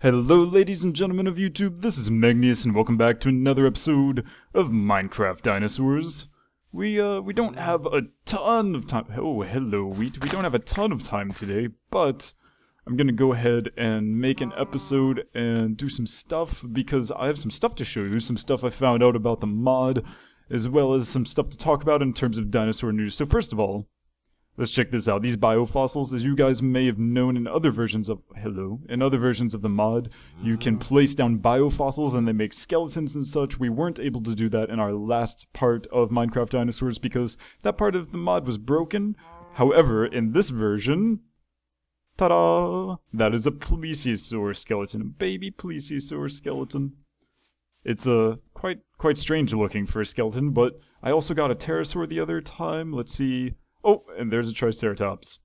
Hello ladies and gentlemen of YouTube, this is Megneous and welcome back to another episode of Minecraft Dinosaurs. We don't have a ton of time. Oh, hello Wheat. We don't have a ton of time today, but I'm gonna go ahead and make an episode and do some stuff because I have some stuff to show you, some stuff I found out about the mod, as well as some stuff to talk about in terms of dinosaur news. So first of all, let's check this out. These biofossils, as you guys may have known in other versions of the mod, you can place down biofossils and they make skeletons and such. We weren't able to do that in our last part of Minecraft Dinosaurs because that part of the mod was broken. However, in this version, ta-da! That is a plesiosaur skeleton, a baby plesiosaur skeleton. It's quite strange looking for a skeleton, but I also got a pterosaur the other time. Let's see. Oh, and there's a Triceratops.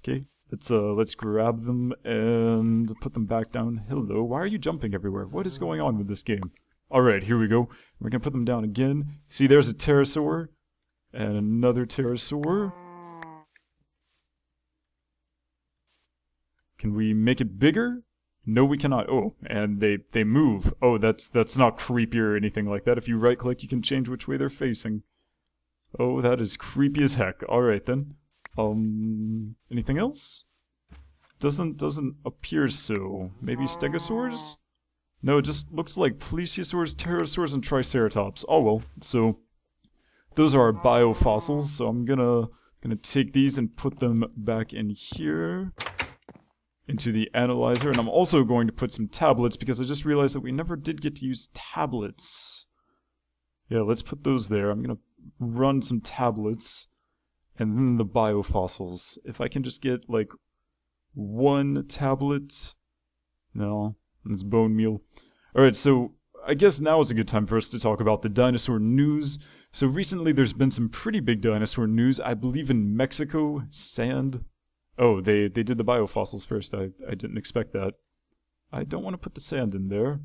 Okay, let's grab them and put them back down. Hello, why are you jumping everywhere? What is going on with this game? Alright, here we go. We're gonna put them down again. See, there's a pterosaur. And another pterosaur. Can we make it bigger? No, we cannot. Oh, and they move. Oh, that's not creepy or anything like that. If you right-click, you can change which way they're facing. Oh, that is creepy as heck. Alright then. Anything else? Doesn't appear so. Maybe stegosaurs? No, it just looks like plesiosaurs, pterosaurs, and triceratops. Oh well, so those are our biofossils, so I'm gonna take these and put them back in here into the analyzer, and I'm also going to put some tablets because I just realized that we never did get to use tablets. Yeah, let's put those there. I'm gonna run some tablets and then the biofossils. If I can just get like one tablet. No, it's bone meal. Alright, so I guess now is a good time for us to talk about the dinosaur news. So recently there's been some pretty big dinosaur news. I believe in Mexico, sand. Oh, they did the biofossils first. I didn't expect that. I don't want to put the sand in there.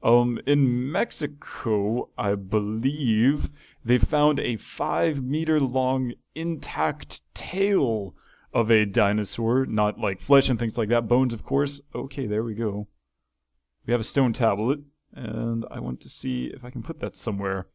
In Mexico, I believe, they found a 5-meter long intact tail of a dinosaur. Not like flesh and things like that, bones of course. Okay, there we go. We have a stone tablet, and I want to see if I can put that somewhere.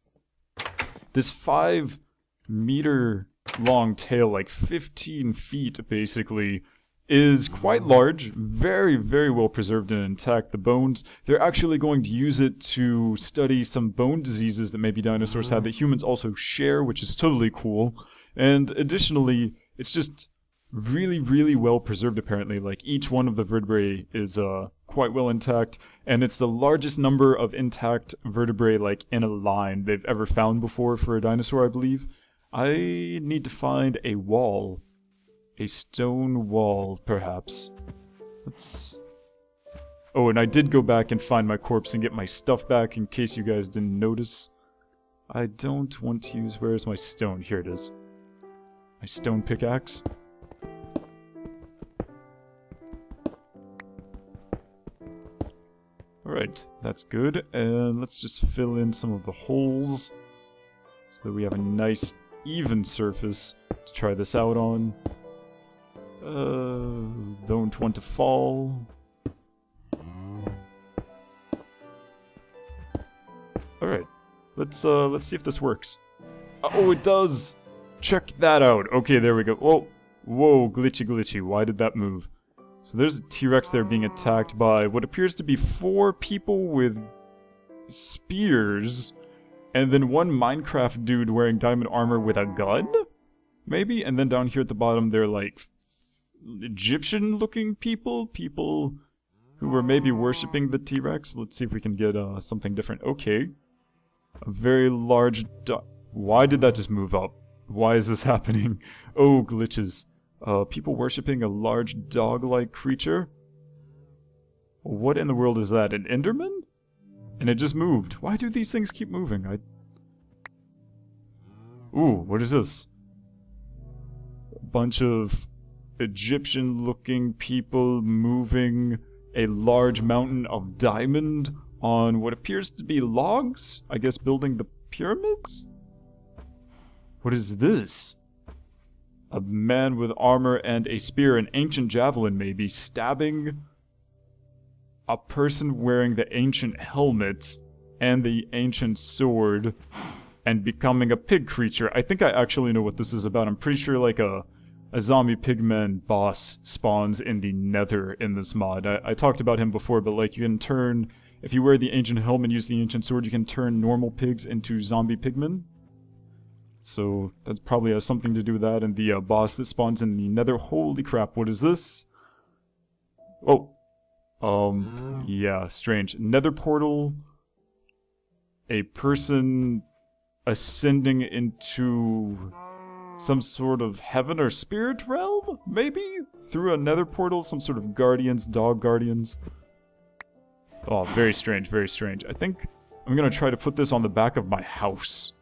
This 5-meter long tail, like 15 feet basically, is quite large, very, very well preserved and intact. The bones, they're actually going to use it to study some bone diseases that maybe dinosaurs had that humans also share, which is totally cool. And additionally, it's just really, really well preserved apparently. Like each one of the vertebrae is quite well intact, and it's the largest number of intact vertebrae like in a line they've ever found before for a dinosaur, I believe. I need to find a wall. A stone wall, perhaps. Let's... Oh, and I did go back and find my corpse and get my stuff back in case you guys didn't notice. I don't want to use... Where's my stone? Here it is. My stone pickaxe. Alright, that's good. And let's just fill in some of the holes so that we have a nice, even surface to try this out on. Don't want to fall. Alright. Let's see if this works. Oh, it does! Check that out. Okay, there we go. Whoa. Whoa, glitchy. Why did that move? So there's a T-Rex there being attacked by what appears to be 4 people with spears, and then one Minecraft dude wearing diamond armor with a gun? Maybe? And then down here at the bottom, they're like Egyptian-looking people who were maybe worshipping the T-Rex. Let's see if we can get something different. Okay. A very large Why did that just move up? Why is this happening? Oh, glitches. People worshipping a large dog-like creature? What in the world is that? An Enderman? And it just moved. Why do these things keep moving? Ooh, what is this? A bunch of Egyptian-looking people moving a large mountain of diamond on what appears to be logs? I guess building the pyramids? What is this? A man with armor and a spear, an ancient javelin maybe, stabbing a person wearing the ancient helmet and the ancient sword and becoming a pig creature. I think I actually know what this is about. I'm pretty sure like a zombie pigman boss spawns in the nether in this mod. I talked about him before, but like you can turn, if you wear the ancient helmet and use the ancient sword, you can turn normal pigs into zombie pigmen. So that probably has something to do with that. And the boss that spawns in the nether. Holy crap, what is this? Oh. Yeah, strange. Nether portal. A person ascending into some sort of heaven or spirit realm, maybe? Through a nether portal, some sort of guardians, dog guardians. Oh, very strange, very strange. I think I'm gonna try to put this on the back of my house.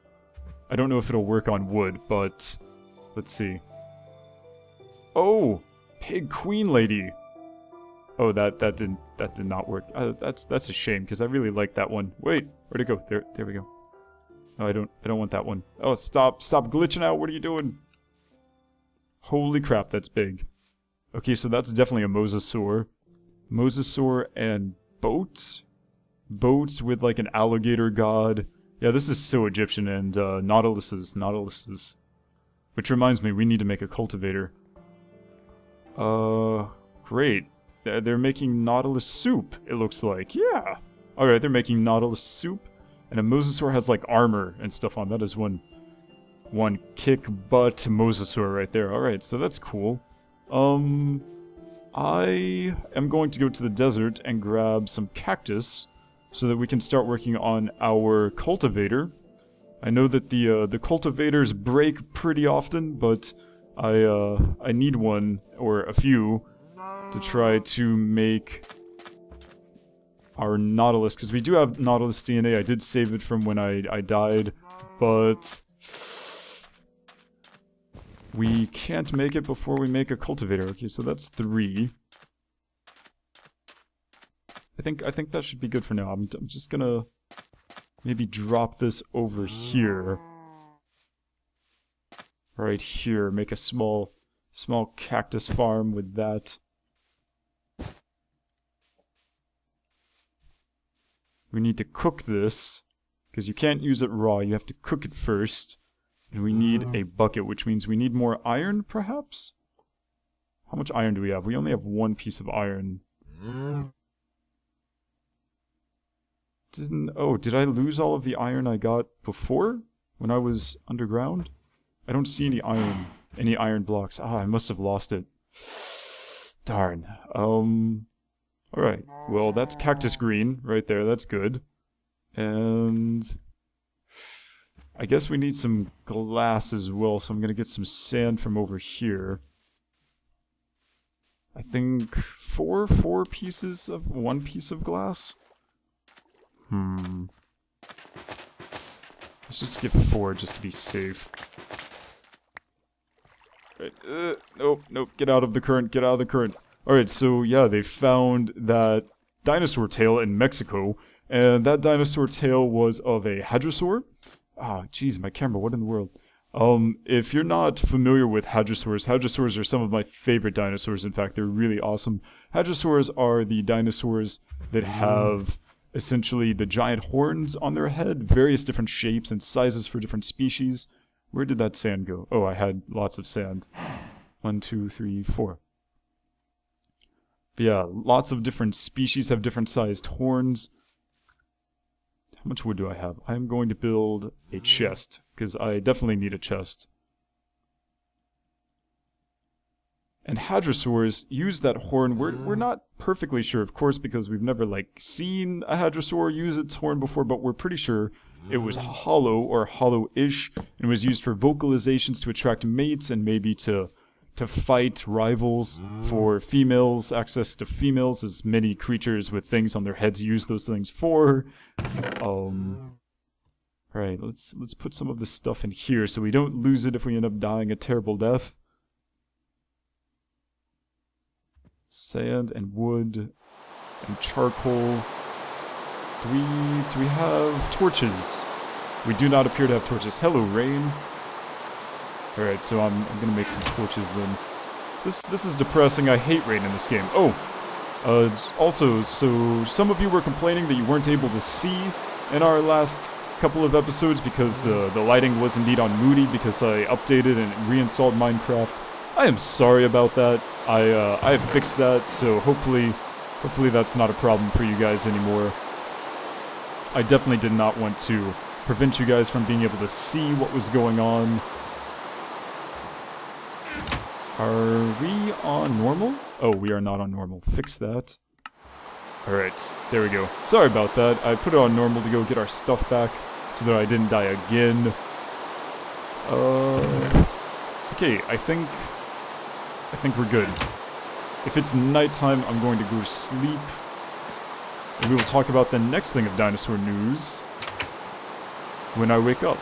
I don't know if it'll work on wood, but let's see. Oh, pig queen lady. Oh, that did not work. That's a shame because I really like that one. Wait, where'd it go? There we go. No, I don't want that one. Oh, stop glitching out. What are you doing? Holy crap, that's big. Okay, so that's definitely a mosasaur. Mosasaur and boats? Boats with like an alligator god. Yeah, this is so Egyptian, and Nautiluses. Which reminds me, we need to make a cultivator. Great. They're making Nautilus soup, it looks like. Yeah! Alright, they're making Nautilus soup. And a mosasaur has like armor and stuff on. That is one kick butt mosasaur right there. Alright, so that's cool. I am going to go to the desert and grab some cactus so that we can start working on our cultivator. I know that the cultivators break pretty often, but I need one or a few to try to make our Nautilus, because we do have Nautilus DNA. I did save it from when I died, but we can't make it before we make a cultivator. Okay, so that's 3. I think that should be good for now. I'm just gonna maybe drop this over here. Right here, make a small cactus farm with that. We need to cook this, because you can't use it raw, you have to cook it first. And we need a bucket, which means we need more iron, perhaps? How much iron do we have? We only have 1 piece of iron. Did I lose all of the iron I got before? When I was underground? I don't see any iron blocks. Ah, I must have lost it. Darn. Alright, well that's cactus green right there, that's good. And I guess we need some glass as well, so I'm gonna get some sand from over here. I think 4 pieces of 1 piece of glass? Let's just get 4 just to be safe. Right, nope, get out of the current, Alright, so yeah, they found that dinosaur tail in Mexico, and that dinosaur tail was of a hadrosaur. Ah, jeez, my camera, what in the world? If you're not familiar with hadrosaurs are some of my favorite dinosaurs. In fact, they're really awesome. Hadrosaurs are the dinosaurs that have essentially the giant horns on their head, various different shapes and sizes for different species. Where did that sand go? Oh, I had lots of sand. 1, 2, 3, 4. But yeah, lots of different species have different sized horns. How much wood do I have? I'm going to build a chest, because I definitely need a chest. And hadrosaurs use that horn. We're not perfectly sure, of course, because we've never, like, seen a hadrosaur use its horn before, but we're pretty sure it was hollow, or hollow-ish, and was used for vocalizations to attract mates, and maybe to fight rivals for females, access to females, as many creatures with things on their heads use those things for. Right, let's put some of this stuff in here so we don't lose it if we end up dying a terrible death. Sand and wood and charcoal. Do we have torches? We do not appear to have torches. Hello, rain. Alright, so I'm gonna make some torches then. This is depressing. I hate rain in this game. Oh! Also, so some of you were complaining that you weren't able to see in our last couple of episodes because the lighting was indeed on moody because I updated and reinstalled Minecraft. I am sorry about that. I have fixed that, so hopefully that's not a problem for you guys anymore. I definitely did not want to prevent you guys from being able to see what was going on. Are we on normal? Oh, we are not on normal. Fix that. Alright, there we go. Sorry about that. I put it on normal to go get our stuff back so that I didn't die again. Okay, I think we're good. If it's nighttime, I'm going to go to sleep. And we will talk about the next thing of dinosaur news when I wake up.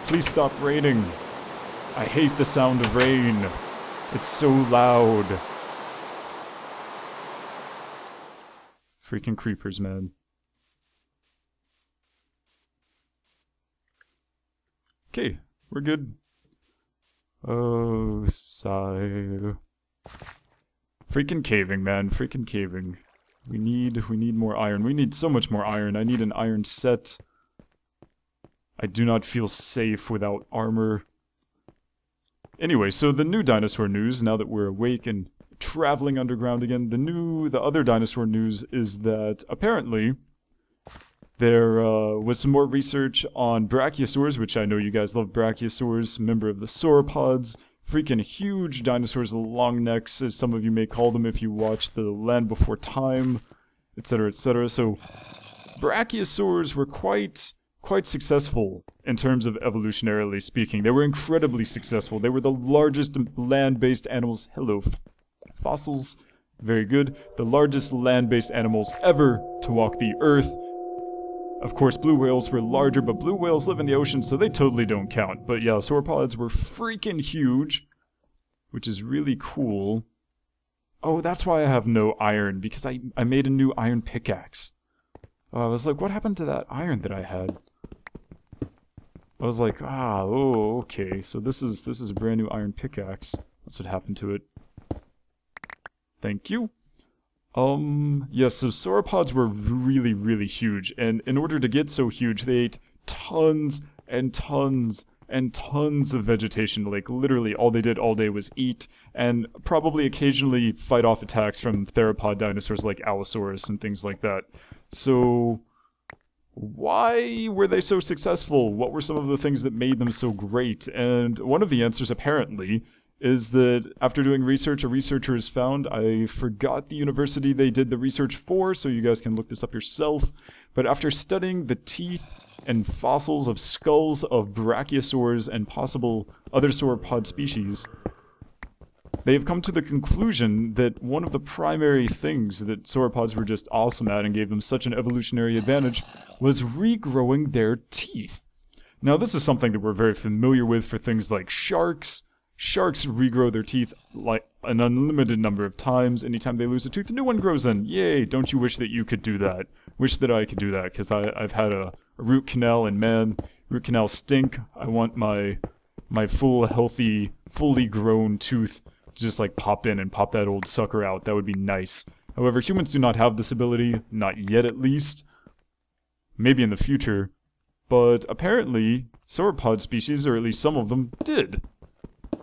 Please stop raining. I hate the sound of rain. It's so loud. Freaking creepers, man. Okay, we're good. Oh, sigh. Freaking caving, man. Freaking caving. We need more iron. We need so much more iron. I need an iron set. I do not feel safe without armor. Anyway, so the new dinosaur news, now that we're awake and traveling underground again, the other dinosaur news is that apparently there was some more research on Brachiosaurs, which I know you guys love Brachiosaurs, member of the Sauropods, freaking huge dinosaurs with long necks, as some of you may call them if you watch The Land Before Time, etc., etc. So Brachiosaurs were quite successful in terms of evolutionarily speaking. They were incredibly successful. They were the largest land-based animals. Hello, fossils. Very good. The largest land-based animals ever to walk the earth. Of course, blue whales were larger, but blue whales live in the ocean, so they totally don't count. But yeah, sauropods were freaking huge, which is really cool. Oh, that's why I have no iron, because I made a new iron pickaxe. I was like, what happened to that iron that I had? I was like, oh, okay, so this is a brand new iron pickaxe. That's what happened to it. Thank you. Yes, so sauropods were really, really huge, and in order to get so huge, they ate tons and tons and tons of vegetation. Like, literally, all they did all day was eat, and probably occasionally fight off attacks from theropod dinosaurs like Allosaurus and things like that. So why were they so successful? What were some of the things that made them so great? And one of the answers, apparently, is that after doing research, a researcher has found, I forgot the university they did the research for, so you guys can look this up yourself, but after studying the teeth and fossils of skulls of brachiosaurs and possible other sauropod species, they have come to the conclusion that one of the primary things that sauropods were just awesome at and gave them such an evolutionary advantage was regrowing their teeth. Now, this is something that we're very familiar with for things like sharks. Sharks regrow their teeth like an unlimited number of times. Anytime they lose a tooth, a new one grows in. Yay, don't you wish that you could do that? Wish that I could do that, because I've had a root canal, and man, root canals stink. I want my full, healthy, fully grown tooth to just like pop in and pop that old sucker out. That would be nice. However, humans do not have this ability, not yet at least. Maybe in the future. But apparently, sauropod species, or at least some of them, did.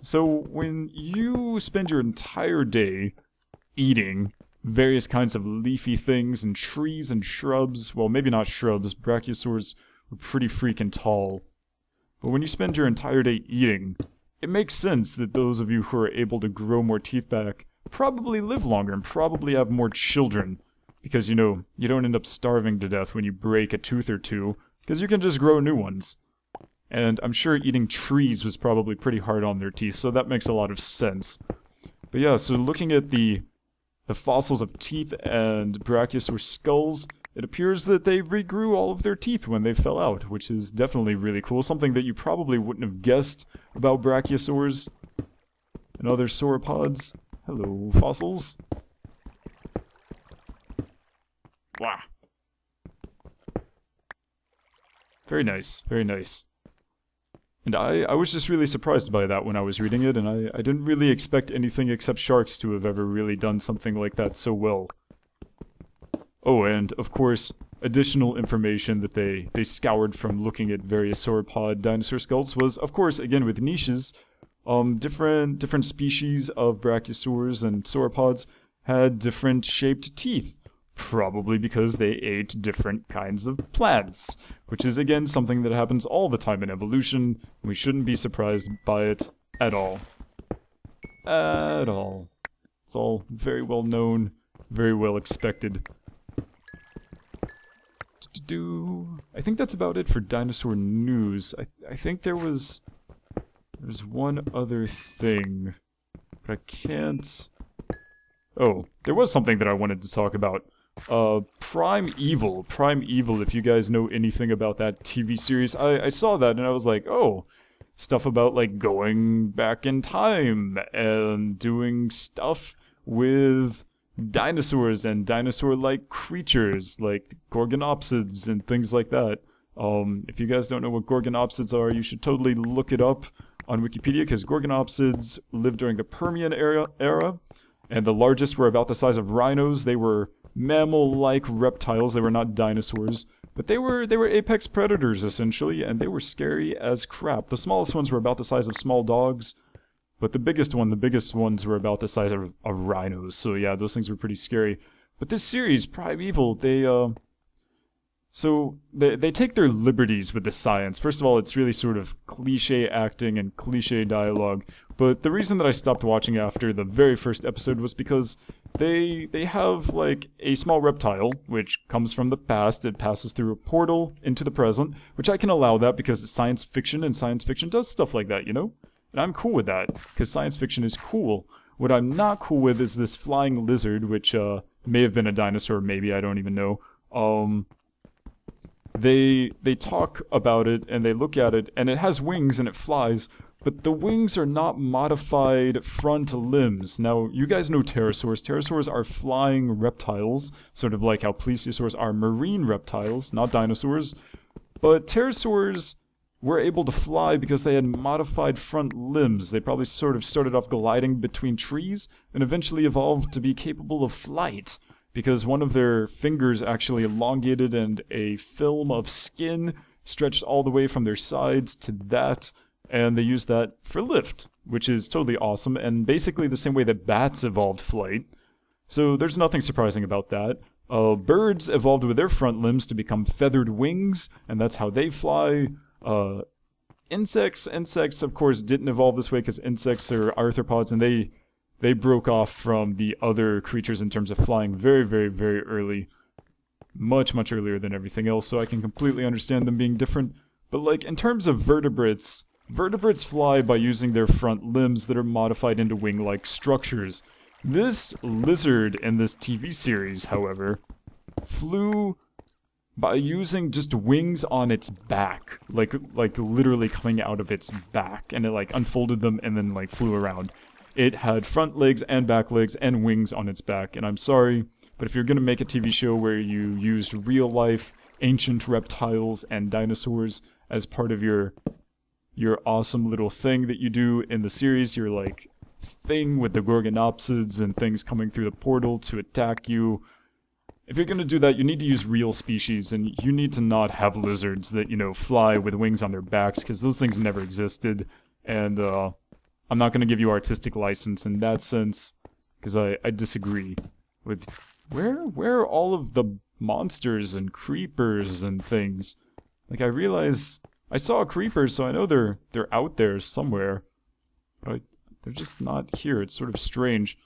So when you spend your entire day eating various kinds of leafy things and trees and shrubs, well, maybe not shrubs, brachiosaurs were pretty freaking tall. But when you spend your entire day eating, it makes sense that those of you who are able to grow more teeth back probably live longer and probably have more children. Because, you know, you don't end up starving to death when you break a tooth or two, because you can just grow new ones. And I'm sure eating trees was probably pretty hard on their teeth, so that makes a lot of sense. But yeah, so looking at the fossils of teeth and brachiosaur skulls, it appears that they regrew all of their teeth when they fell out, which is definitely really cool. Something that you probably wouldn't have guessed about brachiosaurs and other sauropods. Hello, fossils. Wow. Very nice, very nice. And I was just really surprised by that when I was reading it, and I didn't really expect anything except sharks to have ever really done something like that so well. Oh, and of course, additional information that they scoured from looking at various sauropod dinosaur skulls was, of course, again with niches, different species of brachiosaurs and sauropods had different shaped teeth, probably because they ate different kinds of plants, which is again something that happens all the time in evolution. We shouldn't be surprised by it at all. At all. It's all very well known, very well expected. I think that's about it for dinosaur news. I think there's one other thing, but I can't... Oh, there was something that I wanted to talk about. Primeval, if you guys know anything about that TV series. I saw that and I was like, oh, stuff about like going back in time and doing stuff with dinosaurs and dinosaur-like creatures like Gorgonopsids and things like that. If you guys don't know what Gorgonopsids are, you should totally look it up on Wikipedia, because Gorgonopsids lived during the Permian era, and the largest were about the size of rhinos. They were mammal-like reptiles. They were not dinosaurs, but they were apex predators essentially, and they were scary as crap. The smallest ones were about the size of small dogs, but the biggest ones were about the size of rhinos. So yeah, those things were pretty scary. But this series, Primeval, they take their liberties with the science. First of all, it's really sort of cliche acting and cliche dialogue. But the reason that I stopped watching after the very first episode was because they have like a small reptile which comes from the past. It passes through a portal into the present, which I can allow that because it's science fiction, and science fiction does stuff like that, you know? And I'm cool with that, because science fiction is cool. What I'm not cool with is this flying lizard, which may have been a dinosaur, maybe, I don't even know. They talk about it, and they look at it, and it has wings, and it flies, but the wings are not modified front limbs. Now, you guys know pterosaurs. Pterosaurs are flying reptiles, sort of like how plesiosaurs are marine reptiles, not dinosaurs. But pterosaurs were able to fly because they had modified front limbs. They probably sort of started off gliding between trees and eventually evolved to be capable of flight, because one of their fingers actually elongated and a film of skin stretched all the way from their sides to that, and they used that for lift, which is totally awesome, and basically the same way that bats evolved flight. So there's nothing surprising about that. Birds evolved with their front limbs to become feathered wings, and that's how they fly. Insects, of course, didn't evolve this way because insects are arthropods, and they broke off from the other creatures in terms of flying very, very, very early. Much, much earlier than everything else, so I can completely understand them being different. But, like, in terms of vertebrates fly by using their front limbs that are modified into wing-like structures. This lizard in this TV series, however, flew by using just wings on its back, like literally coming out of its back, and it like unfolded them and then like flew around. It had front legs and back legs and wings on its back, and I'm sorry, but if you're gonna make a TV show where you used real life ancient reptiles and dinosaurs as part of your awesome little thing that you do in the series, your like thing with the Gorgonopsids and things coming through the portal to attack you, if you're going to do that, you need to use real species, and you need to not have lizards that, you know, fly with wings on their backs, because those things never existed, and I'm not going to give you artistic license in that sense, because I disagree with where are all of the monsters and creepers and things. Like, I realize I saw a creeper, so I know they're out there somewhere, but they're just not here. It's sort of strange.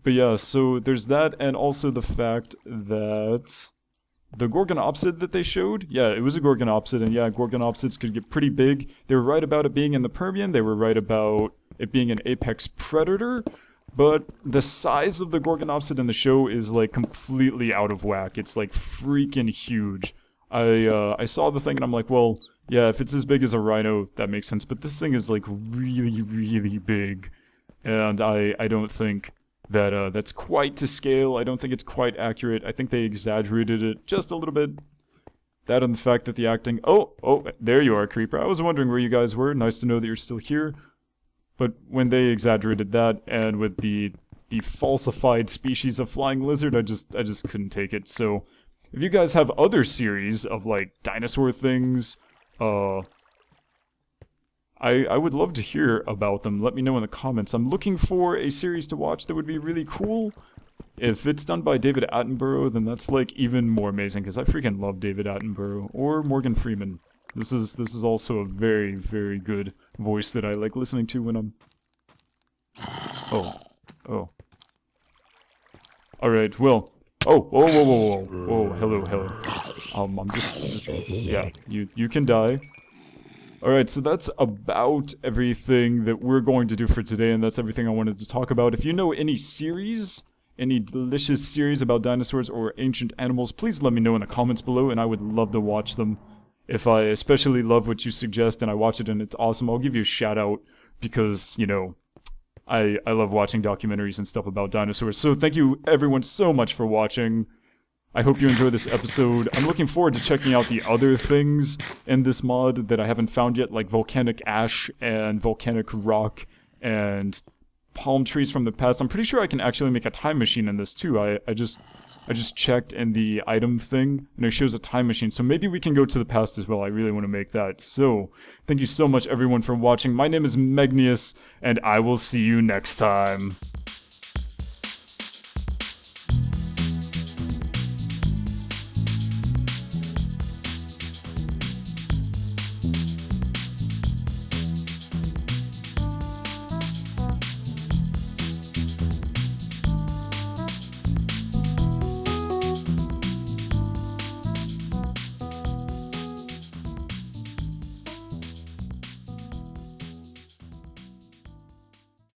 But yeah, so there's that, and also the fact that the Gorgonopsid that they showed, yeah, it was a Gorgonopsid, and yeah, Gorgonopsids could get pretty big. They were right about it being in the Permian, they were right about it being an apex predator, but the size of the Gorgonopsid in the show is like completely out of whack. It's like freaking huge. I saw the thing and I'm like, well, yeah, if it's as big as a rhino, that makes sense, but this thing is like really, really big, and I don't think that's quite to scale. I don't think it's quite accurate. I think they exaggerated it just a little bit. That and the fact that the acting... Oh, there you are, Creeper. I was wondering where you guys were. Nice to know that you're still here. But when they exaggerated that, and with the falsified species of flying lizard, I just couldn't take it. So, if you guys have other series of, like, dinosaur things, I would love to hear about them. Let me know in the comments. I'm looking for a series to watch that would be really cool. If it's done by David Attenborough, then that's like even more amazing, because I freaking love David Attenborough. Or Morgan Freeman. This is also a very, very good voice that I like listening to when I'm... Oh. Alright, well... Whoa, hello. I'm just... Yeah, you can die. Alright, so that's about everything that we're going to do for today, and that's everything I wanted to talk about. If you know any series... any delicious series about dinosaurs or ancient animals, please let me know in the comments below, and I would love to watch them. If I especially love what you suggest and I watch it and it's awesome, I'll give you a shout out, because, you know, I love watching documentaries and stuff about dinosaurs. So thank you everyone so much for watching. I hope you enjoyed this episode. I'm looking forward to checking out the other things in this mod that I haven't found yet, like volcanic ash and volcanic rock and palm trees from the past. I'm pretty sure I can actually make a time machine in this too. I just checked in the item thing and it shows a time machine, so maybe we can go to the past as well. I really want to make that. So thank you so much everyone for watching. My name is Megneous, and I will see you next time.